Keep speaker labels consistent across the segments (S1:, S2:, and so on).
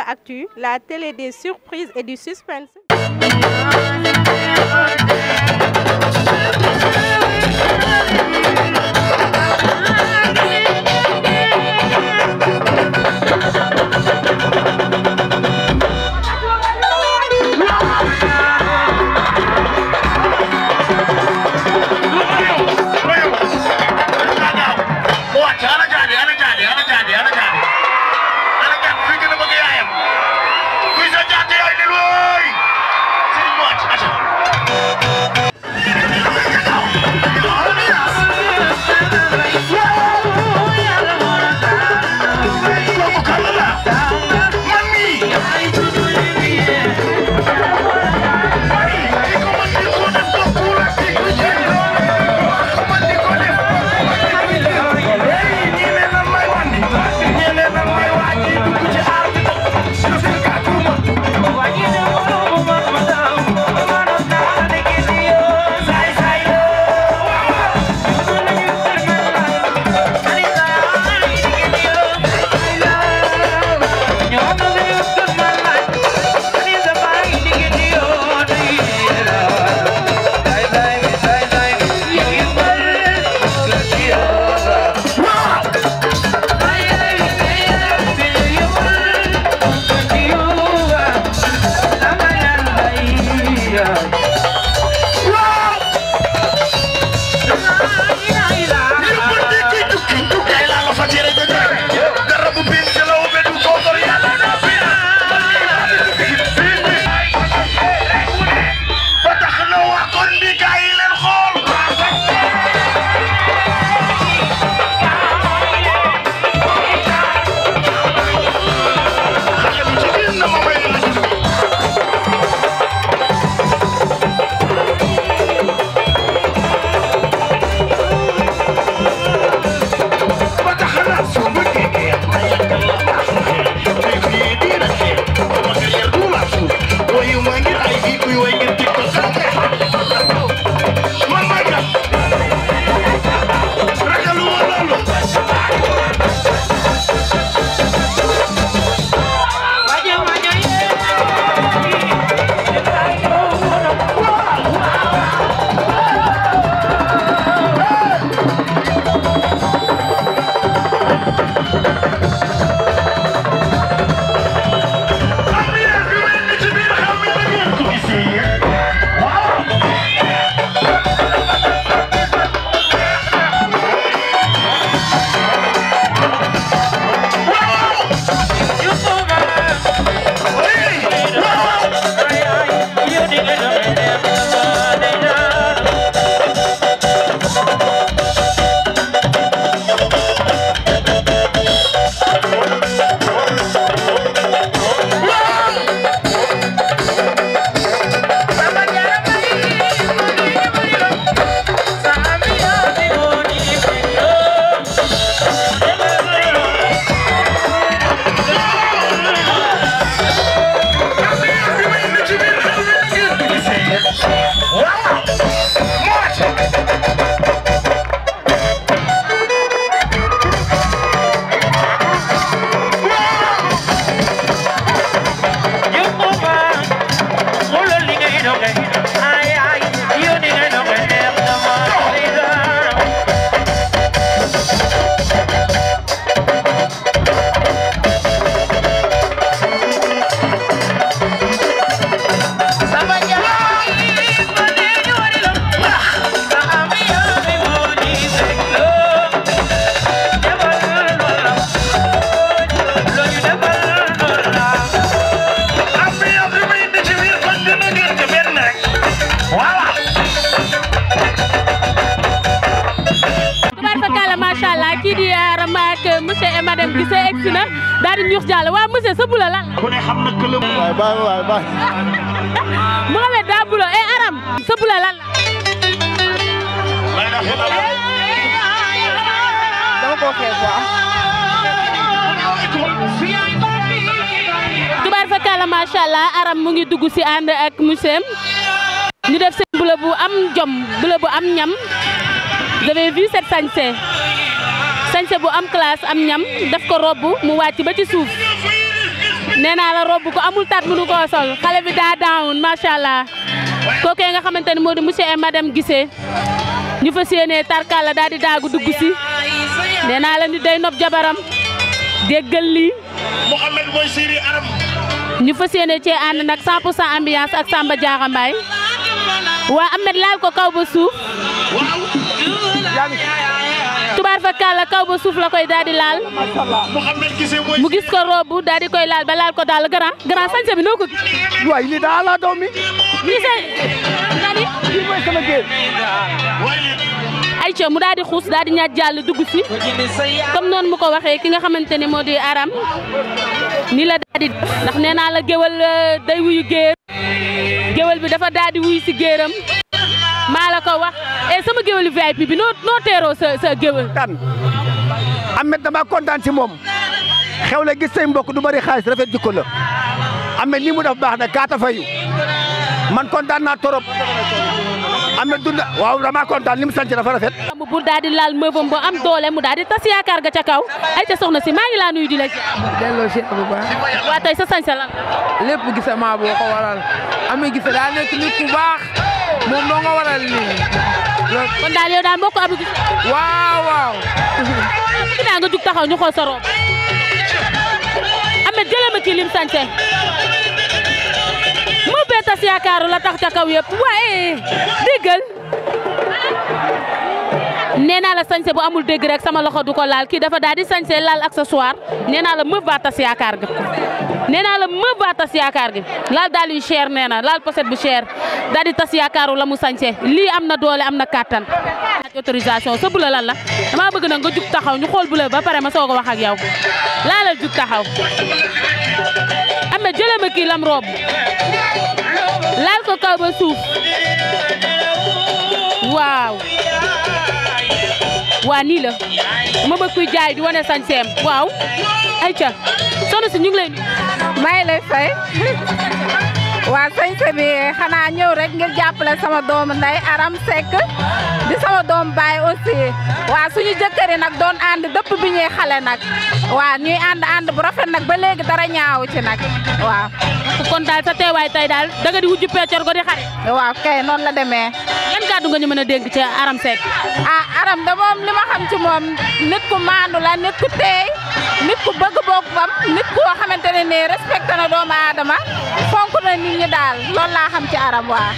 S1: Actu, la télé des surprises et du suspense.
S2: ma ak monsieur et madame Guissé egsi na daal di ñuux jàll waa monsieur sa bula lan
S3: ku ne xam na këlëm waay
S2: Mohamed daa bulo Aram sa bula lan
S1: dama ko xeeb quoi.
S2: tubaar fa kàlla macha allah Aram mu ngi dugg si ànd ak monsieur ñu def seen bula bu am jom bula bu am ñam vous avez vu cette sañse bu am classe am ñam def ko robb mu wàcc ba ci suuf nee naa la robb ko amul tat mënu koo sol xale bi daa down macha allah kooku nga xamante ne moo di monsieur et madame Guissé ñu fas yéenee tarkalla daal di daagu dugg si nee naa la ni day nopp jabaram déggal lii
S3: Mohamed mooy Siri Aram
S2: ñu fas yéenee cee ànd nag 100% ambiance ak Samba Diarra Mbaye waa Ahmed laal ko kaw ba suuf tubaar fa kàlla kaw ba suuf la koy daal di laal mu gis ko robu daal di koy laal ba laal ko daal grand sañse bi noo ko gis.
S4: waay lii daa la doom mi.
S2: lii say nga ni.
S4: lii mooy sama géej.
S2: ayca mu daal di xuus daal di ñaaj jàll dugg si comme noonu mu ko waxee ki nga xamante ni moo di Aram ni la daal di ndax nee naa la géwal day wuyu géer géwal bi dafa daal di wuyu si géeram maa la ko wax sama géwélu VIP bi noo teeroo sa géwél
S4: kan Ahmed dama kontaan ci moom xew la gis say mbokk du bari xaalis rafet jikko la Ahmed ni mu def baax na kaata fayu man kontaan naa torop Ahmed dund waaw dama kontaan li mu sant dafa rafet
S2: mu bur daal di laal meufam bo am doole mu daal di tas yaakaar ga ca kaw ay ca soxna si maa ngi laa nuyu di la ci
S5: delloo si bu baax
S2: waa tey sa sañse lan
S5: lépp Guissé maa boo ko waral Ami Guissé daa nekk nit ku baax moom doo nga waral nii
S2: kon daal yow daal mbokk Abou Guissé
S5: waaw
S2: dinaa nga jug taxaw ñu xool sa rob Ahmed jëlee ma kii lim sañse mu bee tas yaakaaru la tax ca kaw yëpp waaye déggal nee naa la sañse bu amul dégg rek sama loxo du ko laal kii dafa daal di sañse laal accessoire nee naa la mëf baa tas yaakaar gi nee naa la mëf baa tas yaakaar gi laal daal yu cher nee na laal pochette bu cher daal di tas yaakaaru la mu sañse lii am na doole am na kàttan autorisation sa bula lan la dama bëgg na nga jug taxaw ñu xool bula ba pare ma soog a wax ak yow laalal jug taxaw Ahmed jëlee ma kii lam rob laal ko kaw ba suuf waaw waa nii la ma bëgg kuy jaay di wane sañseem waaw ayca soxna si ñu ngi lay nuyu.
S1: may lay fay waa sañse bi xanaa ñëw rek ngir jàppale sama doomu nday Aram Seck di sama doom baay aussi waa suñu jëkkëri nag doon ànd dëpp bi ñuy xale nag waa ñuy ànd bu rafet nag ba léegi dara ñaawu ci nag waaw.
S2: kon daal sa teewaay tey daal danga di wujju peccor go di xare.
S1: waaw kay noonu la demee.
S2: yan kàddu nga ñu mën a dénk ci Aram Seck.
S1: Aram de moom li ma xam ci moom nit ku maandu la nit ku teey nit ku bëgg boppam nit koo xamante ne nii respecté na doomu aadama fonk na nit ñi daal loolu laa xam ci Aram waa.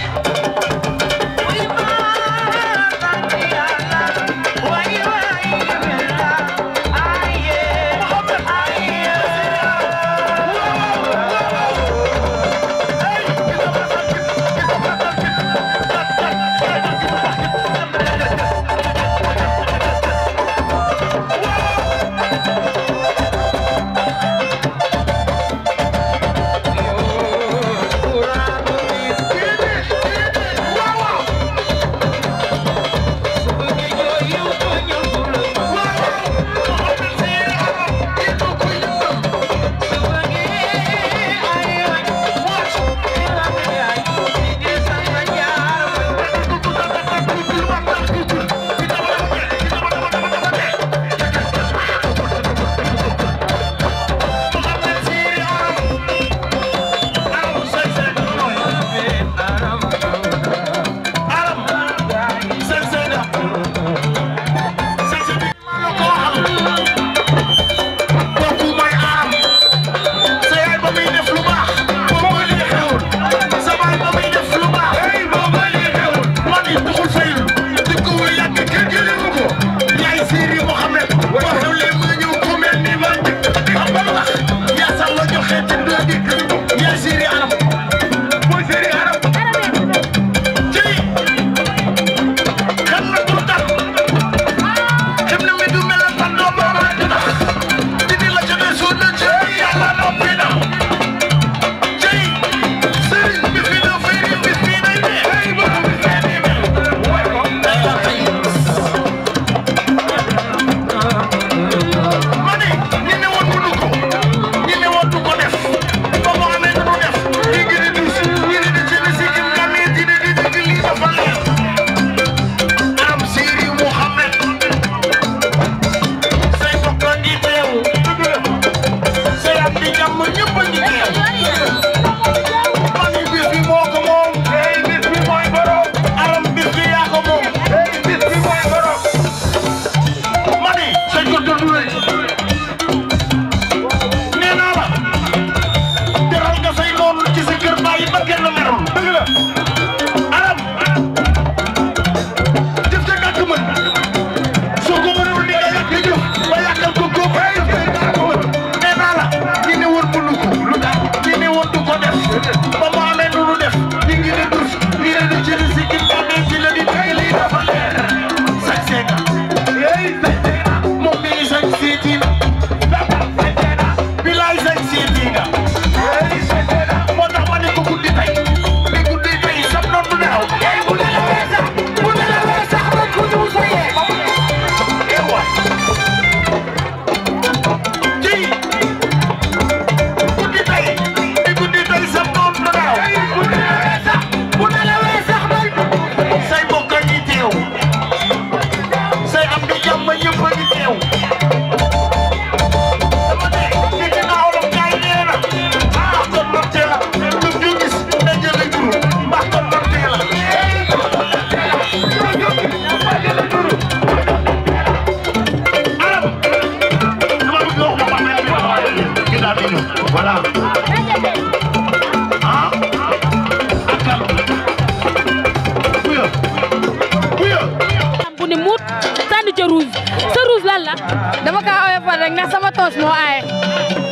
S1: rek ndax sama toos moo aaye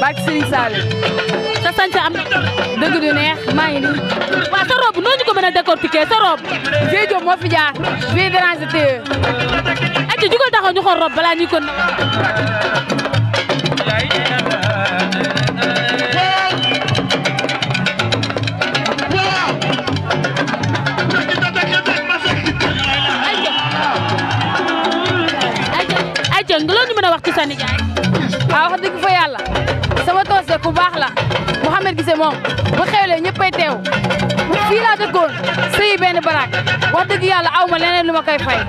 S1: barke Serigne Saliou
S2: sa sañse am
S1: dëgg du neex maa ngi nii
S2: waaw sa robe noo ñu ko mën a décortiquer sa robe
S1: Vieux Diop moo fi jaar Vieux dérange téye
S2: ayca jugal taxaw ñu xool robe balaa ñuy ko ayca nga loolu ñu mën a wax ci sa nijaay
S1: waaw wax dëgg fa yàlla sama toos de ku baax la Mouhamed Guissé moom bu xewlee ñëppay teew fii laa dëkkoon sëyi benn baraak wax dëgg yàlla aw ma leneen lu ma koy fay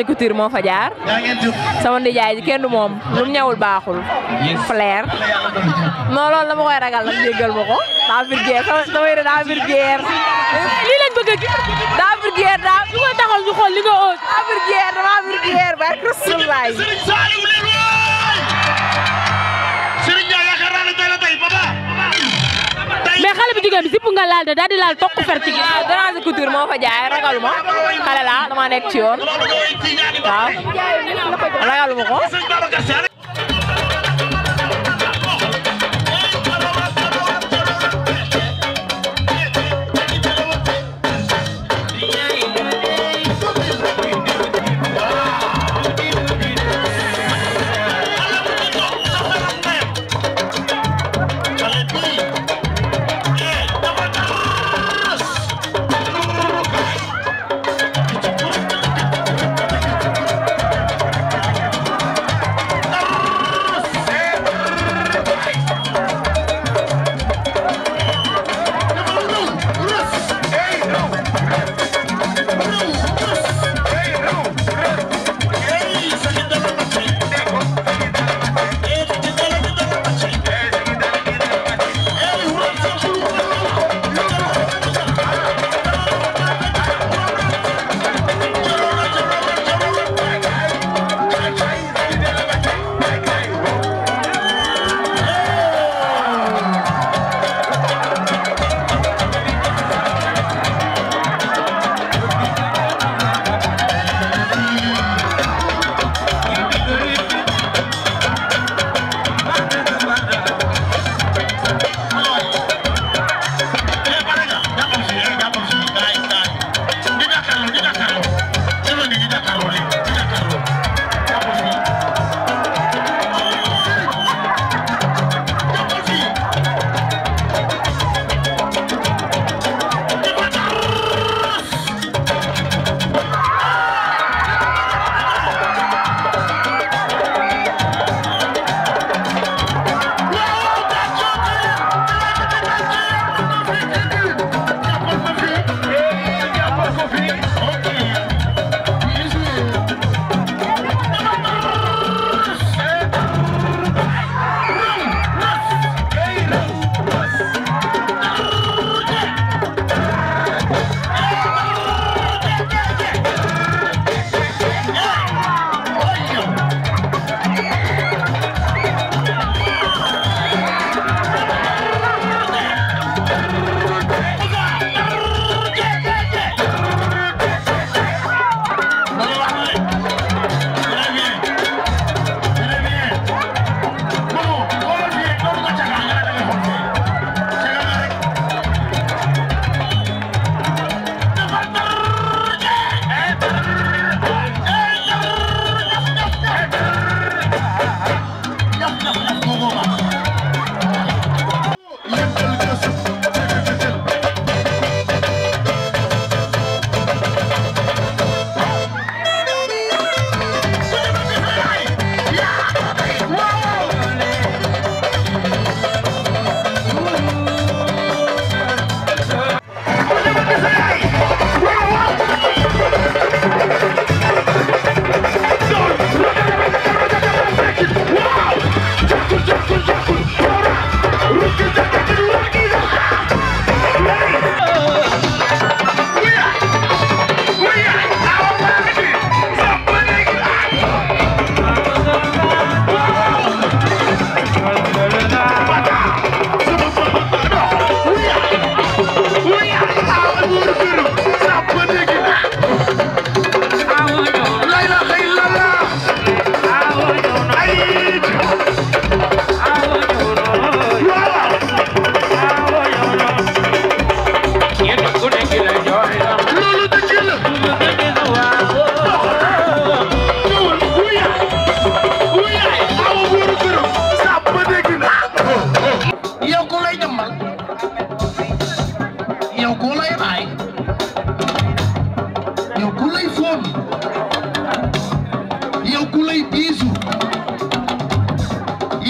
S6: Couture moo fa jaar sama ndijaay ji kenn du moom lu mu ñawul baaxul flair non loolu dama koy ragal nag jéggal ma ko daa vulgaire sama yére daa vulgaire
S2: lii lañ bëgg a gis
S6: daa vulgaire daa
S2: ñu koy taxaw ñu xool li nga oot
S6: daa vulgaire dama vulgaire barke Rasulullaay
S2: mais xale bu jigéen bi sipp nga laal de daal di laal tokk fer ci gi
S6: waaw Dérange Couture moo fa jaay ragaluma xale la dama nekk ci yoon waaw ragaluma ko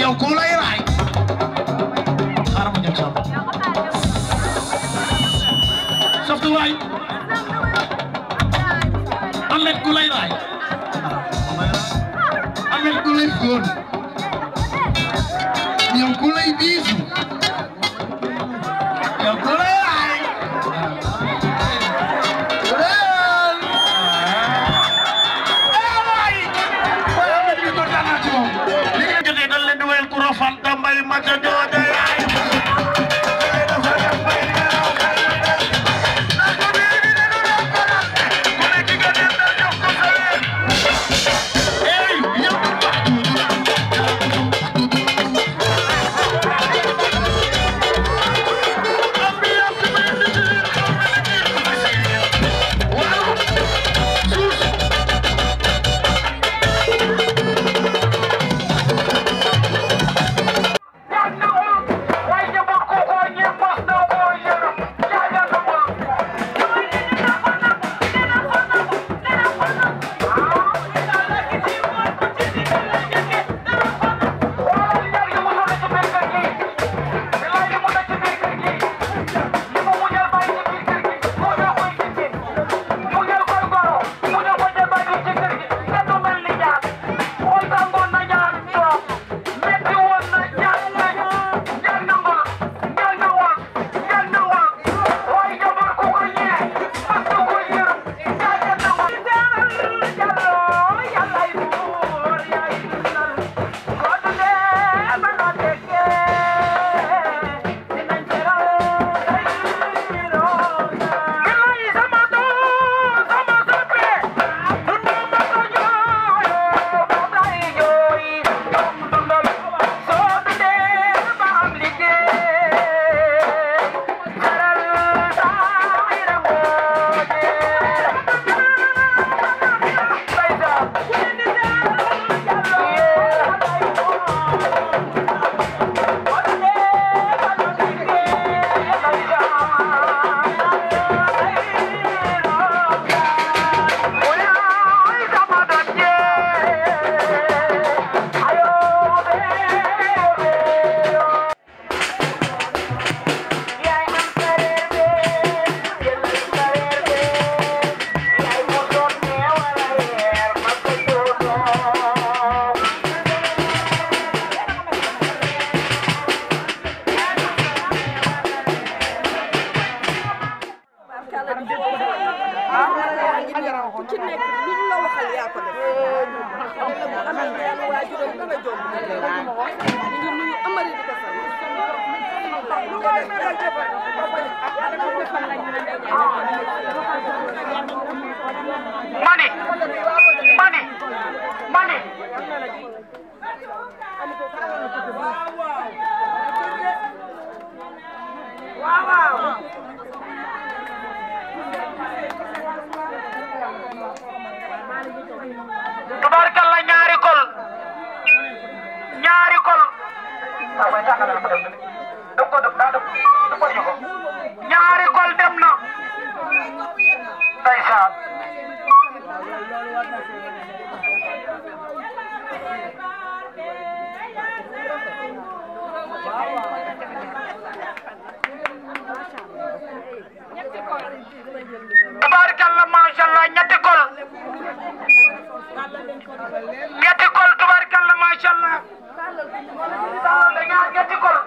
S3: yow ku lay raay xaaral ma jël sama softu waay Ahmed ku lay raay Ahmed ku lay góor yow ku lay biisu yow ku lay raay Fanta Mbaye Macha Jooja yaay
S7: tubaarkalla ñaari kol ñaari kol dem na ndeysaan tubaarkalla macha Allah ñetti kol tubaarkalla macha Allah ñetti kol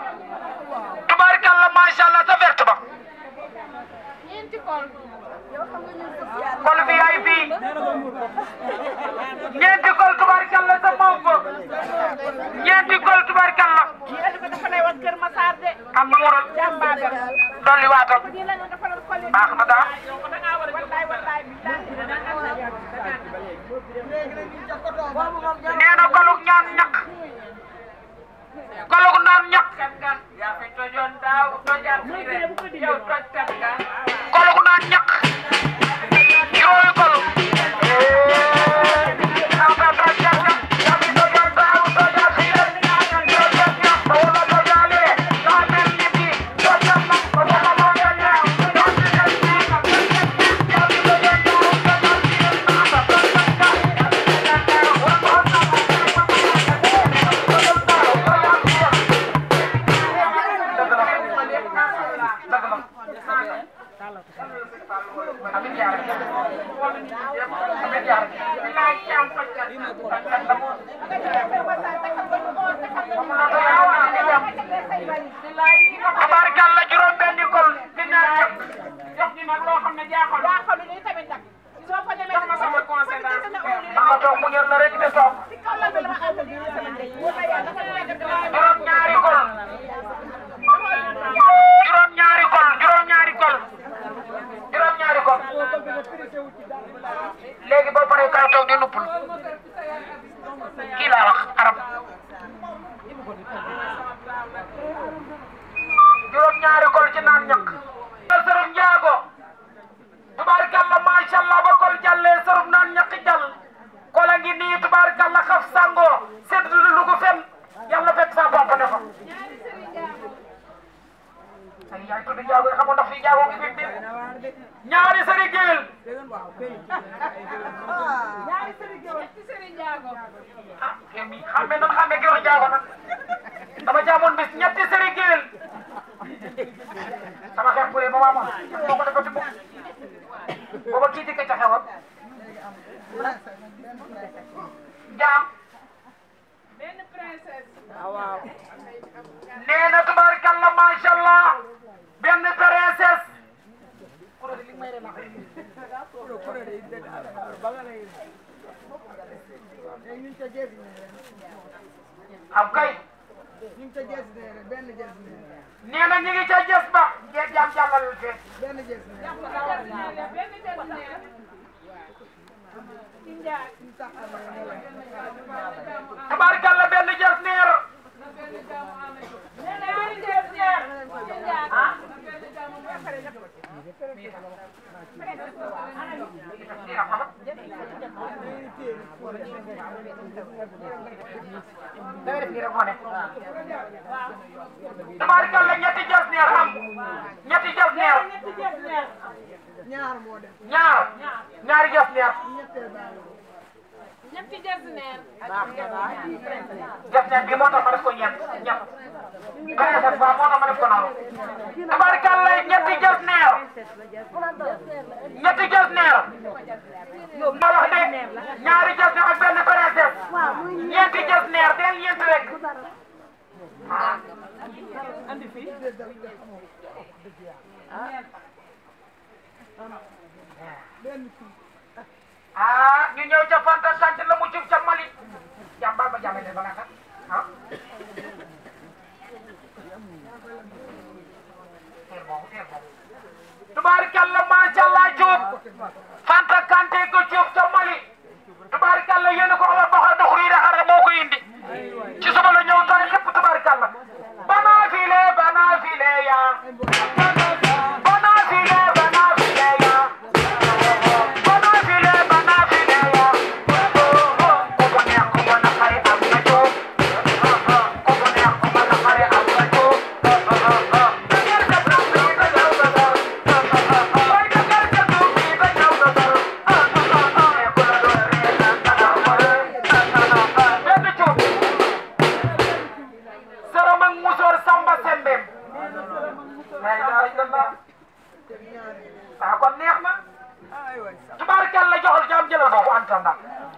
S7: tubaarkalla macha Allah sa verte ba kol VIP ñeenti kol tubaarkalla sa moom fa ñeenti kol tubaarkalla am muural dolli waatal baax na daa nee na kolug ñaan ñaq kolug naan ñaq kolug naan ñaq yooyu kolug noppul kii laa wax arab juróom-ñaari kol ci naan ñàkk sërëm njaago tubaarkalla macha allah ba kol jàllee sërëm naan ñàkk jàll kola ngi nii tubaarkalla xaf sango sedd lu ko fen yàlla fekk sa papa ne fa ay yaay tudd njaago yi xamoon ndax fii njaago ngi fi ñaari sëri géel ah kemi xame nan xame géwél njaago nag dama jaamoon bis ñetti sëri géel sama xeex bu dee ba maamoon moo ko defati mukk booba kii dikk ca xewam jaam nee na tubaarkalla macha allah benn princesse am kay nee na ñu ngi ca jës ba ngeen jaam jàllalul fee tubaarkalla benn jës neer tubaarkalla ñetti jas neer am ñetti jas neer ñaari jas neer
S1: ñetti jasneer
S7: jasneer bi moo tax ma def ko ñett princesse ba moo tax ma def ko noonu tubaarkalla ñetti jasneer ma wax de ñaari jasneer ak benn princesse ñeenti jasneer del ñeent rek ah ñu ñëw ca Fanta sant la mu jub ca Mali jàmbaar ba jàmmale ba nga xam ah tubaarkalla macha allah Diop Fanta Kanté ko Diop ca Mali tubaarkalla yéen a ko wax ba dox rii daxara moo ko indi ci suba la ñëw tooy lépp tubaarkalla banaa file ya banaa file ya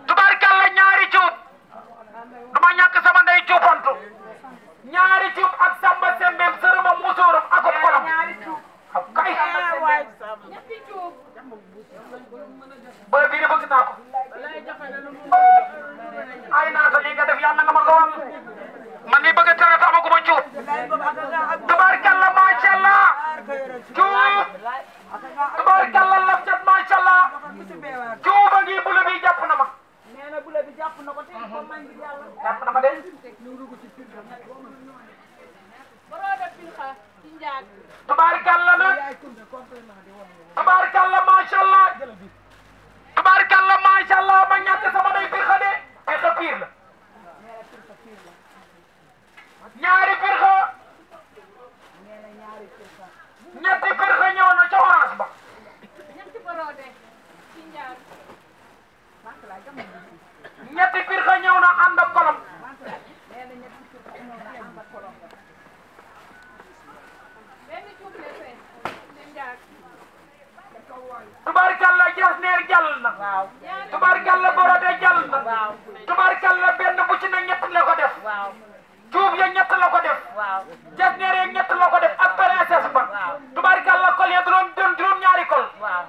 S7: tubaarkalla ñaari cuub duma ñàkk sama ndey cuubantu ñaari cuub ak samba sembem sërëma musóoram ak xolam ak kay ba bii de bëgg naa ko ay naata li nga def yàlla nga ma ko wal man ni bëgg a tere amaguma cuub tubaarkalla macha allah cuub tubaarkalla laf cat macha allah cuuba ngi bula bi jàpp na ma jàpp na ma de tubaarkalla nag tubaarkalla macha allah tubaarkalla macha allah ma ñàkk sama day pirxa de pirxa piir la ñaari pirxa ñetti pirxa ñëw na ca orange ba ñetti pirxa ñëw na ànd ak kolom tubaarkalla jasneer jàll na tubaarkalla borode jàll na tubaarkalla benn bu ci ne ñett la ko def cuub ya ñett la ko def jasneer ya ñett la ko def ak princesse ba tubaarkalla kol ya juróom ñaari kol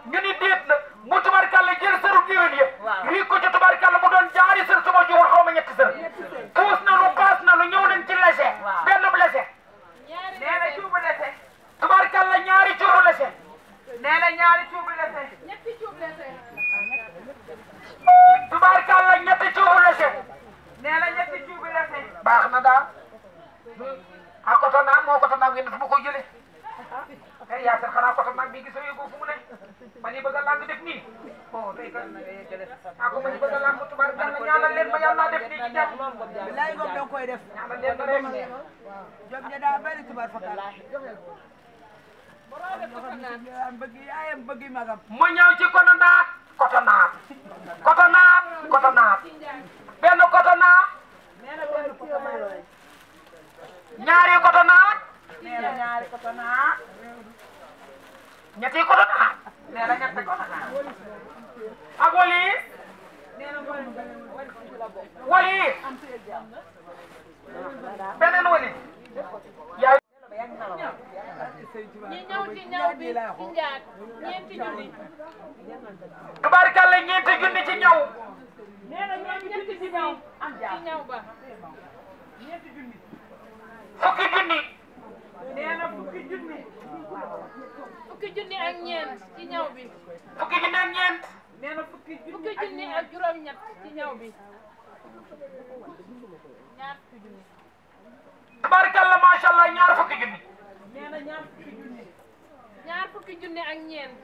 S7: ñu ni déet na mu tubaarkalla jël sëru géwél ya rii ko ci tubaarkalla mu doon jaari sër suma juwul xaw ma ñetti sër puus na lu paas na lu ñëw nañ ci lese benn bu lese nee na cuubu lese tubaarkalla ñaari cuubu lese nee na ñaari cuubu lese ñetti cuubu lese tubaarkalla ah koto naag moo koto naag ngeen fu ma koy jëlee eh yaa seen xanaa koto naag bi gisoo yóbbu fu mu ne man yi bëgg a làng def nii bon tey kat ah ko man yi bëgg a làng tubaar yàlla ñaanal leen ma yàlla def nii ci jàmm
S8: bilaay moom danga koy def
S7: ñaanal leen ma rek
S8: jom ja daa bari tubaar fakal bëgg yaayam bëgg magam
S7: mu ñëw ci koto naag koto naag koto naag koto naag benn koto naag ñaari koto naag
S8: ñaari koto naa
S7: ñetti koto naag nee na ñetti koto naag ak waliis waliis beneen waliis yaay
S2: ñi ñëw ci ñaw bi ci njaat ñeenti junni.
S7: tubaarkalla ñeenti junni ci ñaw.
S2: ñetti ci ñaw ci ñaw ba.
S7: fukki junni.
S8: nee na fukki junni
S2: fukki junni ak ñeent ci ñaw bi.
S7: fukki junni ak ñeent.
S8: nee na fukki
S2: fukki junni ak juróom-ñett ci ñaw bi. ñaar fukki junni.
S7: tubaarkalla macha allah ñaar fukki junni.
S8: nee na ñaar fukki junni
S2: ñaar fukki junni ak ñeent.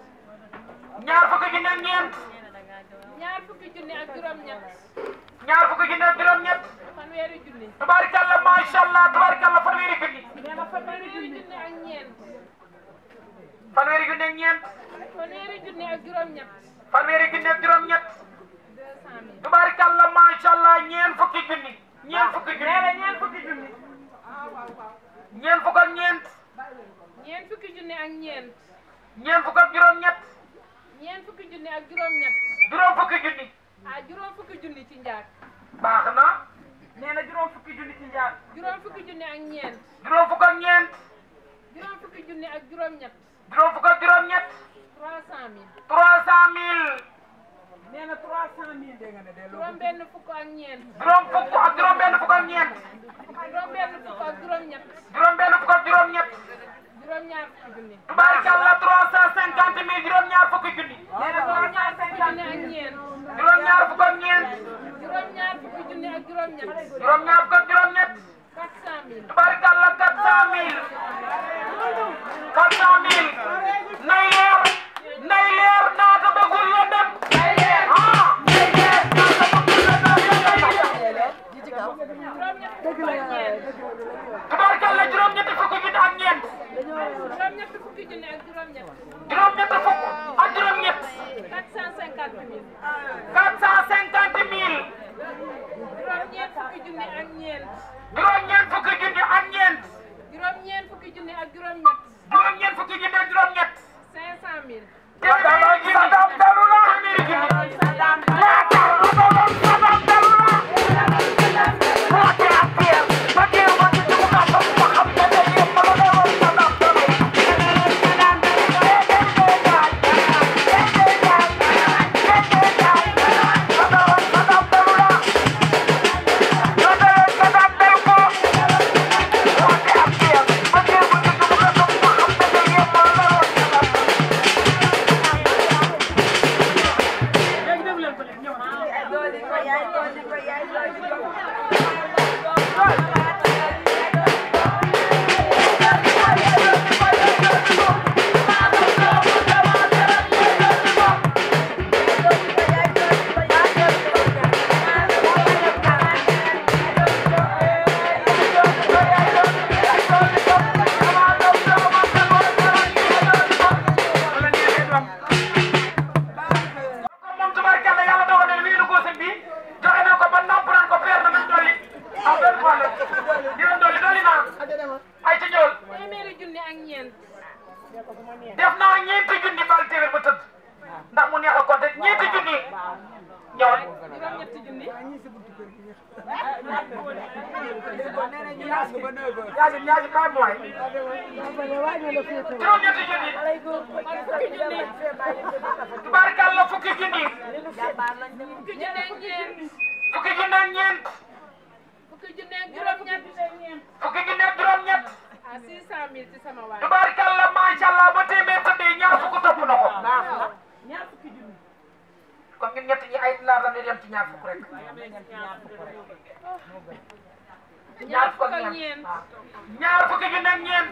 S7: ñaar fukki junni ak ñeent.
S2: ñaar fukki junni ak juróom-ñett.
S7: ñaar fukki junni ak juróom-ñett.
S2: fanweeri junni.
S7: tubaarkalla macha allah tubaarkalla fanweeri junni.
S8: nee na
S2: fanweeri junni ak ñeent.
S7: fanweeri junni ak ñeent.
S2: fanweeri junni ak juróom-ñett.
S7: fanweeri junni ak juróom-ñett.
S2: 200 000.
S7: tubaarkalla macha allah ñeent fukki junni. ñeent fukki junni.
S8: nee na ñeent fukki junni
S7: ñeent fukk ak ñeent.
S2: ñeent fukki junni ak ñeent.
S7: ñeent fukk ak juróom-ñett.
S2: ñeent fukki junni ak juróom-ñett.
S7: juróom fukki junni.
S2: ah juróom fukki junni ci njaag.
S7: baax na.
S8: nee na juróom fukki junni ci njaar
S2: juróom fukki junni ak ñeent.
S7: juróom fukk ak ñeent.
S2: juróom fukki junni ak juróom-ñett.
S7: juróom fukk ak juróom-ñett.
S2: 300 000.
S7: 300 000.
S8: nee na 300 000 dégg nga ne delloo
S2: juróom benn fukk ak ñeent.
S7: juróom fukk ak juróom benn fukk ak ñeent.
S2: juróom benn fukk ak juróom-ñett.
S7: juróom benn fukk ak juróom-ñett.
S2: juróom ñaar fukki junni.
S7: tubaarkalla 350 000 juróom ñaar fukki junni.
S8: nee na
S2: juróom ñaar fukki junni ak ñeent.
S7: juróom ñaar fukk ak ñeent.
S2: juróom ñaar fukki junni ak juróom-ñett.
S7: juróom ñaar fukk ak juróom-ñett.
S2: 400 000.
S7: tubaarkalla 400 000. 400 000. nay leer. nay leer naata bëggul la dem. nay leer ah. nay leer naata bëggul la dem.
S2: juróom-ñett fukk ak ñeent.
S7: tubaarkalla juróom-ñetti fukki junni ak ñeent.
S2: juróom-ñett fukki junni ak juróom-ñett.
S7: juróom-ñetti fukk ak juróom-ñett.
S2: 450 000.
S7: 450 000.
S2: juróom-ñeent fukki junni ak ñeent.
S7: juróom-ñeent fukki junni ak ñeent.
S2: juróom-ñeent fukki junni ak juróom-ñett.
S7: juróom-ñeent fukki junni ak juróom-ñett.
S2: 500 000.
S7: téeméeri junni. Sadam dalu la. téeméeri junni. Sadam dalu la. moo ci am fier. ba teew ba ci dugub ba ba xam ne day yëpp ba la doon Sadam dalu. def naa ñeenti junni bal téeméer ba tëdd ndax mu neex a compter ñeenti junni ñëwal.
S2: juróom-ñetti junni.
S7: ñaari kaay mooy. juróom-ñetti junni.
S2: fukki junni.
S7: tubaarkalla fukki junni.
S2: fukki junni ak ñeent.
S7: fukki junni ak ñeent.
S2: fukki junni ak juróom-ñett.
S7: fukki junni ak juróom-ñett.
S2: ah 600 000 ci sama waay.
S7: tubaarkalla macha allah ba téeméer tëddee ñaar fukk topp na ko.
S8: ñaar fukki junni
S7: kon ñun ñett ñi ay laar la ñuy dem ci ñaar fukk rek. ñaar fukk ak ñeent. ñaar fukki junni ak ñeent.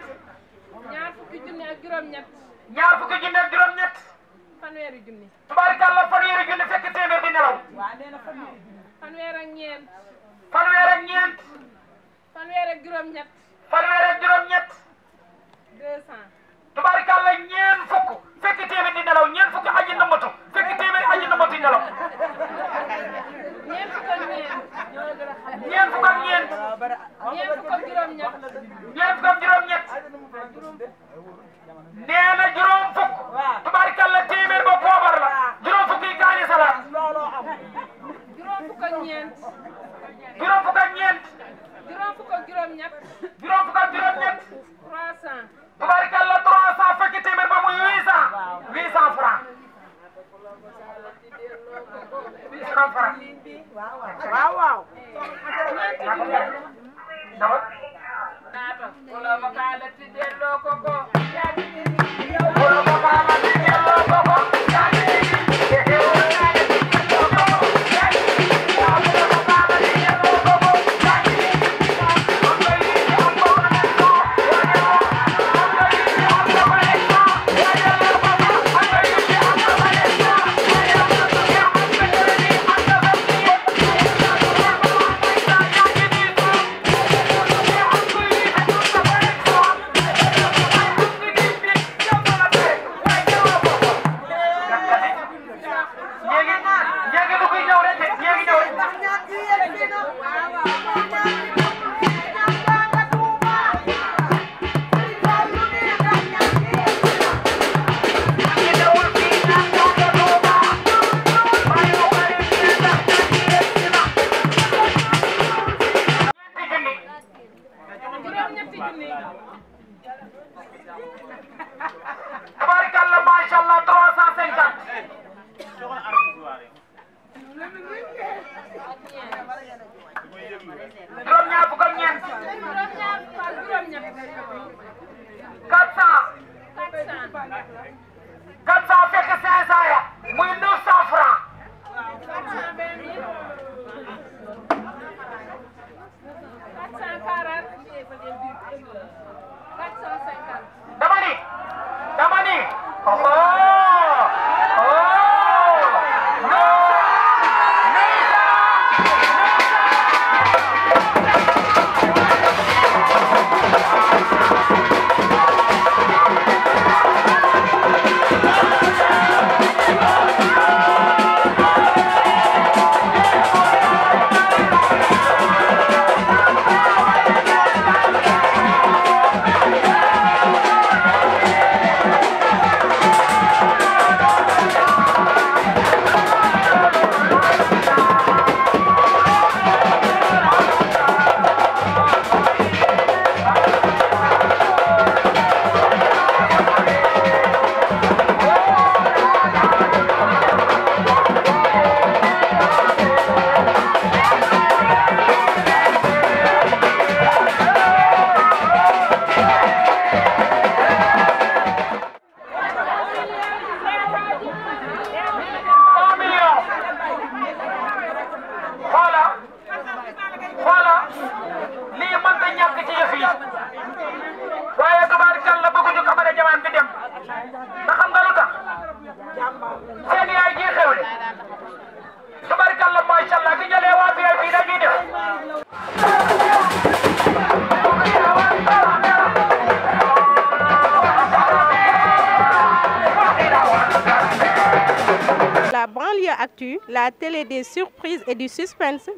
S1: ñaar fukki junni ak juróom-ñett.
S7: ñaar fukki junni ak juróom-ñett.
S1: fanweeri junni.
S7: tubaarkàlla fanweeri junni fekk téeméer di nelaw.
S1: fanweer ak ñeent.
S7: fanweer ak ñeent.
S1: fanweer ak juróom-ñett.
S7: fanweer ak juróom-ñett.
S1: 200.
S7: tubaarkàlla ñeent fukk fekk téeméer di nelaw ñeent fukk aji nëmmatu fekk téeméer aji nëmmatu di nelaw.
S1: ñeent fukk ak ñeent.
S7: ñeent fukk ak ñeent.
S1: ñeent fukk ak juróom-ñett.
S7: ñeent fukk ak juróom-ñett. nee na juróom fukk. tubaarkàlla téeméer ba poobar la. juróom fukk yi kaani salaat.
S1: juróom fukk ak ñeent.
S7: juróom fukk ak ñeent.
S1: juróom fukk ak juróom-ñett.
S7: juróom fukk ak juróom-ñett.
S1: 300.
S7: tubaarkàlla 300 fekk téeméer ba muy 800. 800 francs. 800 francs.
S8: waaw waaw.
S7: dama.
S1: wala ma kaala ti delloo ko ko.
S7: wala ma kaala ti delloo ko ko. tabaarkalla macha allah 350. juróom-ñaar fukk ak ñeent. 400. 400 fekk 500 ya muy 900 francs.
S1: 450.
S7: dama ni
S9: La banlieue actu, la télé des surprises et du suspense.